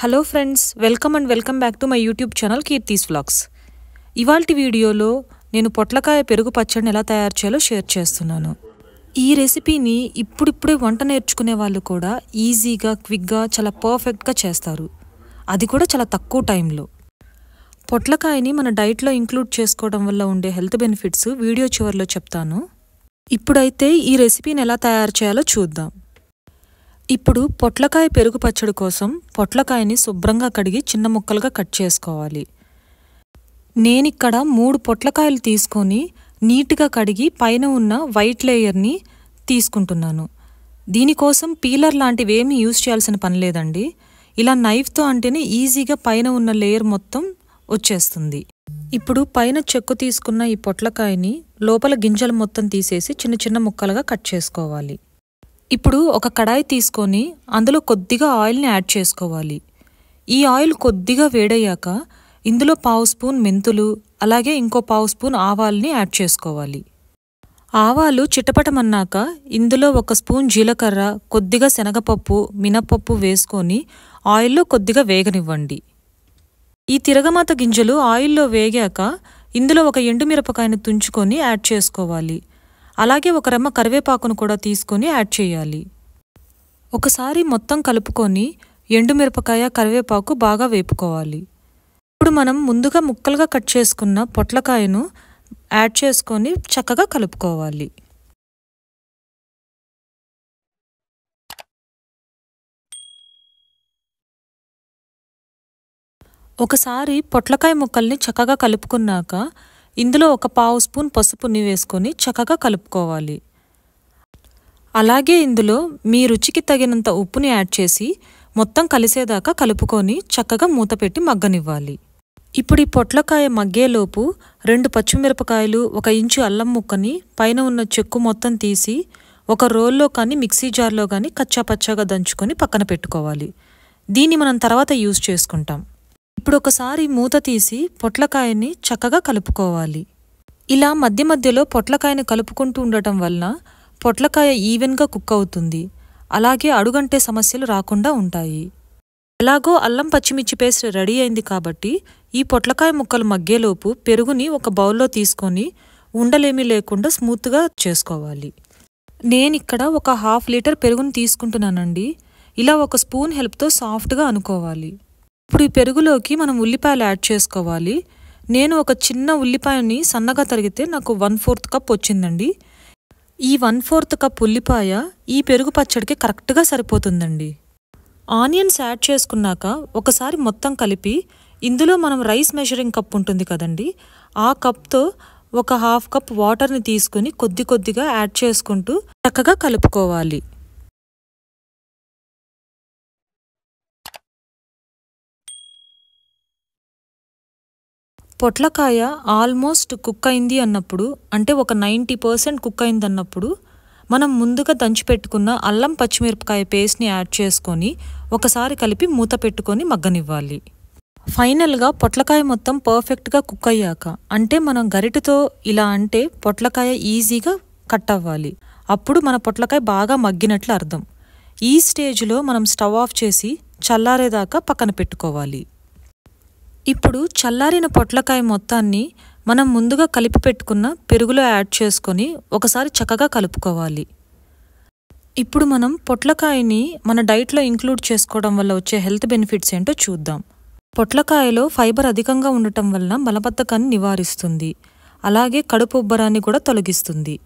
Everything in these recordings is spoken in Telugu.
Hello friends, welcome back to my YouTube channel Keerthi's vlogs. ఇవాల్టి వీడియోలో నేను పొట్లకాయ పెరుగు పచ్చడిని ఎలా తయారు చేయాలో షేర్ చేస్తున్నాను. ఈ రెసిపీని ఇప్పుడిప్పుడే వంట నేర్చుకునే వాళ్ళు కూడా ఈజీగా, క్విక్గా, చాలా పర్ఫెక్ట్గా చేస్తారు. అది కూడా చాలా తక్కువ టైంలో. పొట్లకాయని మన డైట్లో ఇంక్లూడ్ చేసుకోవడం వల్ల ఉండే హెల్త్ బెనిఫిట్స్ వీడియో చివరిలో చెప్తాను. ఇప్పుడైతే ఈ రెసిపీని ఎలా తయారు చేయాలో చూద్దాం. ఇప్పుడు పొట్లకాయ పెరుగు పచ్చడి కోసం పొట్లకాయని శుభ్రంగా కడిగి చిన్న ముక్కలుగా కట్ చేసుకోవాలి. నేనిక్కడ 3 పొట్లకాయలు తీసుకొని నీట్గా కడిగి పైన ఉన్న వైట్ లేయర్ని తీసుకుంటున్నాను. దీనికోసం పీలర్ లాంటివి ఏమీ యూజ్ చేయాల్సిన పని లేదండి. ఇలా నైఫ్తో అంటేనే ఈజీగా పైన ఉన్న లేయర్ మొత్తం వచ్చేస్తుంది. ఇప్పుడు పైన చెక్కు తీసుకున్న ఈ పొట్లకాయని లోపల గింజలు మొత్తం తీసేసి చిన్న చిన్న ముక్కలుగా కట్ చేసుకోవాలి. ఇప్పుడు ఒక కడాయి తీసుకొని అందులో కొద్దిగా ఆయిల్ని యాడ్ చేసుకోవాలి. ఈ ఆయిల్ కొద్దిగా వేడయ్యాక ఇందులో 1/2 స్పూన్ మెంతులు, అలాగే ఇంకో 1/2 స్పూన్ ఆవాల్ని యాడ్ చేసుకోవాలి. ఆవాలు చిటపటమన్నాక ఇందులో 1 స్పూన్ జీలకర్ర, కొద్దిగా శనగపప్పు, మినపప్పు వేసుకొని ఆయిల్లో కొద్దిగా వేగనివ్వండి. ఈ తిరగమాత గింజలు ఆయిల్లో వేగాక ఇందులో ఒక ఎండుమిరపకాయను తుంచుకొని యాడ్ చేసుకోవాలి. అలాగే ఒక రెమ్మ కరివేపాకును కూడా తీసుకొని యాడ్ చేయాలి. ఒకసారి మొత్తం కలుపుకొని ఎండుమిరపకాయ, కరివేపాకు బాగా వేపుకోవాలి. ఇప్పుడు మనం ముందుగా ముక్కలుగా కట్ చేసుకున్న పొట్లకాయను యాడ్ చేసుకొని చక్కగా కలుపుకోవాలి. ఒకసారి పొట్లకాయ ముక్కల్ని చక్కగా కలుపుకున్నాక ఇందులో ఒక 1/2 స్పూన్ పసుపుని వేసుకొని చక్కగా కలుపుకోవాలి. అలాగే ఇందులో మీ రుచికి తగినంత ఉప్పుని యాడ్ చేసి మొత్తం కలిసేదాకా కలుపుకొని చక్కగా మూత పెట్టి మగ్గనివ్వాలి. ఇప్పుడు ఈ పొట్లకాయ మగ్గేలోపు 2 పచ్చిమిరపకాయలు, 1 ఇంచు అల్లం ముక్కని పైన ఉన్న చెక్కు మొత్తం తీసి ఒక రోల్లో కానీ మిక్సీ జార్లో కానీ కచ్చాపచ్చాగా దంచుకొని పక్కన పెట్టుకోవాలి. దీన్ని మనం తర్వాత యూజ్ చేసుకుంటాం. ఇప్పుడు ఒకసారి మూత తీసి పొట్లకాయని చక్కగా కలుపుకోవాలి. ఇలా మధ్య మధ్యలో పొట్లకాయని కలుపుకుంటూ ఉండటం వలన పొట్లకాయ ఈవెన్గా కుక్ అవుతుంది. అలాగే అడుగంటే సమస్యలు రాకుండా ఉంటాయి. ఎలాగో అల్లం పచ్చిమిర్చి పేస్ట్ రెడీ అయింది కాబట్టి ఈ పొట్లకాయ ముక్కలు మగ్గేలోపు పెరుగుని ఒక బౌల్లో తీసుకొని ఉండలేమీ లేకుండా స్మూత్గా చేసుకోవాలి. నేనిక్కడ ఒక 1/2 లీటర్ పెరుగుని తీసుకుంటున్నానండి. ఇలా 1 స్పూన్ హెల్ప్తో సాఫ్ట్గా అనుకోవాలి. ఇప్పుడు ఈ పెరుగులోకి మనం ఉల్లిపాయలు యాడ్ చేసుకోవాలి. నేను ఒక చిన్న ఉల్లిపాయని సన్నగా తరిగితే నాకు 1/4 కప్ వచ్చిందండి. ఈ 1/4 కప్ ఉల్లిపాయ ఈ పెరుగు పచ్చడికి కరెక్ట్గా సరిపోతుందండి. ఆనియన్స్ యాడ్ చేసుకున్నాక ఒకసారి మొత్తం కలిపి ఇందులో మనం రైస్ మెజరింగ్ కప్ ఉంటుంది కదండి, ఆ కప్తో ఒక 1/2 కప్ వాటర్ని తీసుకుని కొద్ది కొద్దిగా యాడ్ చేసుకుంటూ చక్కగా కలుపుకోవాలి. పొట్లకాయ ఆల్మోస్ట్ కుక్ అయింది అన్నప్పుడు, అంటే ఒక 90% కుక్ అయింది అన్నప్పుడు మనం ముందుగా దంచిపెట్టుకున్న అల్లం పచ్చిమిరపకాయ పేస్ట్ని యాడ్ చేసుకొని ఒకసారి కలిపి మూత పెట్టుకొని మగ్గనివ్వాలి. ఫైనల్గా పొట్లకాయ మొత్తం పర్ఫెక్ట్గా కుక్ అయ్యాక, అంటే మనం గరిటెతో ఇలా అంటే పొట్లకాయ ఈజీగా కట్ అవ్వాలి. అప్పుడు మన పొట్లకాయ బాగా మగ్గినట్లు అర్థం. ఈ స్టేజ్లో మనం స్టవ్ ఆఫ్ చేసి చల్లారేదాకా పక్కన పెట్టుకోవాలి. ఇప్పుడు చల్లారిన పొట్లకాయ మొత్తాన్ని మనం ముందుగా కలిపి పెట్టుకున్న పెరుగులో యాడ్ చేసుకొని ఒకసారి చక్కగా కలుపుకోవాలి. ఇప్పుడు మనం పొట్లకాయని మన డైట్లో ఇంక్లూడ్ చేసుకోవడం వల్ల వచ్చే హెల్త్ బెనిఫిట్స్ ఏంటో చూద్దాం. పొట్లకాయలో ఫైబర్ అధికంగా ఉండటం వలన మలబద్ధకాన్ని నివారిస్తుంది. అలాగే కడుపు ఉబ్బరాన్ని కూడా తొలగిస్తుంది.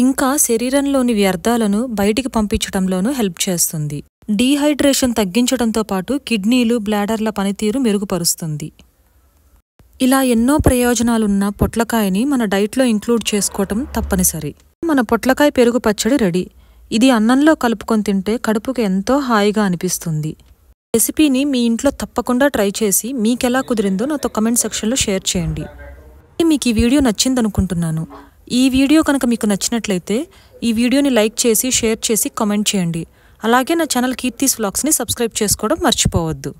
ఇంకా శరీరంలోని వ్యర్థాలను బయటికి పంపించడంలోనూ హెల్ప్ చేస్తుంది. డీహైడ్రేషన్ తగ్గించడంతో పాటు కిడ్నీలు, బ్లాడర్ల పనితీరు మెరుగుపరుస్తుంది. ఇలా ఎన్నో ప్రయోజనాలున్న పొట్లకాయని మన డైట్లో ఇంక్లూడ్ చేసుకోవటం తప్పనిసరి. మన పొట్లకాయ పెరుగు పచ్చడి రెడీ. ఇది అన్నంలో కలుపుకొని తింటే కడుపుకి ఎంతో హాయిగా అనిపిస్తుంది. రెసిపీని మీ ఇంట్లో తప్పకుండా ట్రై చేసి మీకెలా కుదిరిందో నాతో కమెంట్ సెక్షన్లో షేర్ చేయండి. మీకు ఈ వీడియో నచ్చిందనుకుంటున్నాను. ఈ వీడియో కనుక మీకు నచ్చినట్లయితే ఈ వీడియోని లైక్ చేసి, షేర్ చేసి, కామెంట్ చేయండి. అలాగే నా ఛానల్ కీర్తీస్ వ్లాగ్స్ని సబ్స్క్రైబ్ చేసుకోవడం మర్చిపోవద్దు.